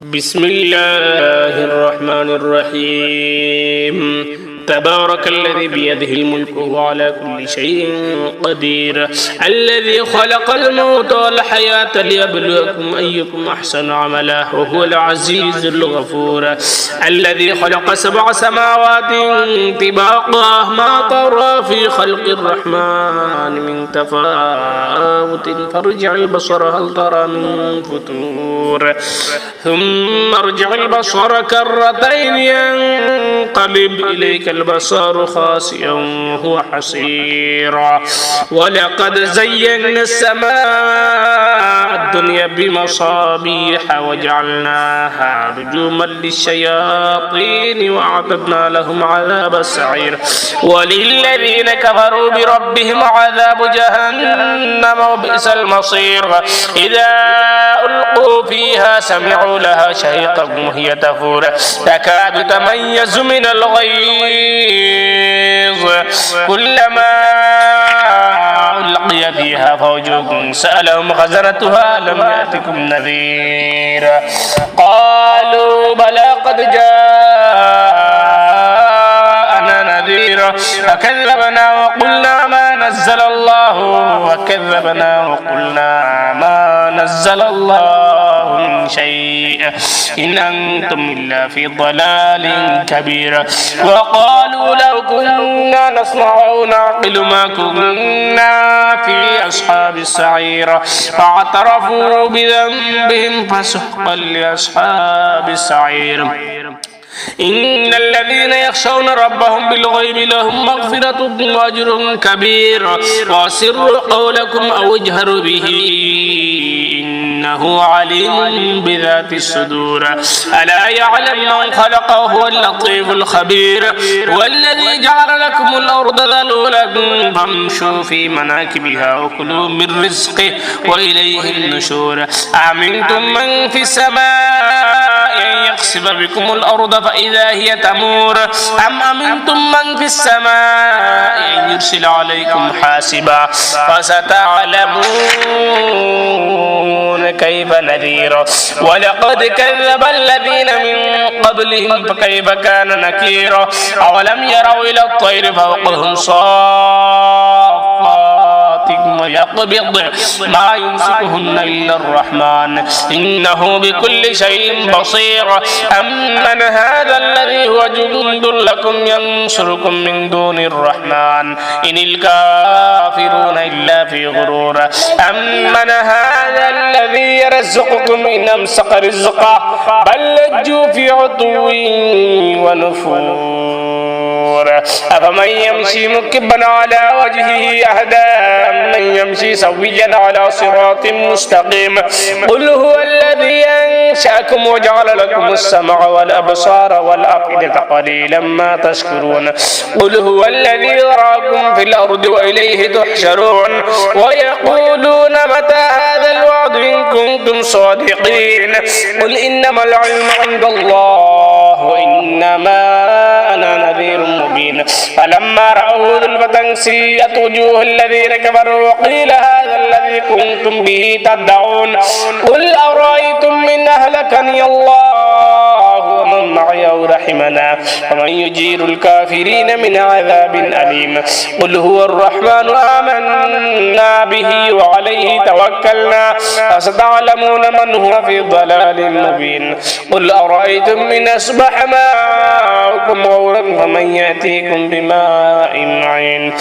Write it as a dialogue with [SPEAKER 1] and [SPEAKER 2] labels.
[SPEAKER 1] بسم الله الرحمن الرحيم تبارك الذي بيده الملك وهو على كل شيء قدير الذي خلق الموت والحياة ليبلوكم أيكم أحسن عملا وهو العزيز الغفور الذي خلق 7 سماوات طباقا ما ترى في خلق الرحمن من تفاوت فارجع البصر هل ترى من فتور ثم ارجع البصر كرتين ينقلب إليك البصر خاسئا وهو حسير ولقد زينا السماء الدنيا بمصابيح وجعلناها رجوما للشياطين وأعتدنا لهم عذاب السعير وللذين كفروا بربهم عذاب جهنم وبئس المصير إذا ألقوا فيها سمعوا لها شهيقا وهي تفور تكاد تميز من الغيظ كلما ألقي فيها فوج سألهم خزنتها لم يأتكم نذير قالوا بلى قد جاءنا نذير فكذبنا وقلنا ما نزل الله من شيء إن أنتم إلا في ضلال كبير وقالوا لو كنا نسمع أو نعقل ما كنا في أصحاب السعير فاعترفوا بذنبهم فسحقا لأصحاب السعير إن الذين يخشون ربهم بالغيب لهم مغفرة وأجر كبير وأسروا قولكم أو اجهروا به إنه عليم بذات الصدور ألا يعلم من خلق وهو اللطيف الخبير والذي جعل لكم الأرض ذلولا فامشوا في مناكبها وكلوا من رزقه وإليه النشور أأمنتم من في السماء أن يخسف بكم الأرض فإذا هي تمور أم أمنتم من في السماء أن يرسل عليكم حاسبا فستعلمون كيف نذير ولقد كذب الذين من قبلهم فكيف كان نكير أولم يروا إلى الطير فوقهم صافات ويقبض ما يمسكهن إلا الرحمن إنه بكل شيء بصير أمن هذا الذي هو جند لكم ينصركم من دون الرحمن إن الكافرون إلا في غرور أمن هذا الذي يرزقكم إن أمسك رزقه بل لجوا في عتو ونفور أفمن يمشي مكبا على وجهه أهدى من يمشي سويا على صراط مستقيم قل هو الذي أنشأكم وجعل لكم السمع والأبصار والأفئدة قليلا ما تشكرون قل هو الذي ذراكم في الأرض وإليه تحشرون ويقولون متى هذا الوعد إن كنتم صادقين قل إنما العلم عند الله وإنما أنا نذير مبين فلما رأوا ذلفة سيئت وجوه الذين كفروا وقيل هذا الذي كنتم به تدعون قل أرأيتم من أهلكني الله ومن معي أو رحمنا فمن يجير الكافرين من عذاب أليم قل هو الرحمن آمنا به وعليه توكلنا فستعلمون من هو في ضلال مبين قل أرأيتم من أصبح ماؤكم غورا فمن يأتيكم بماء معين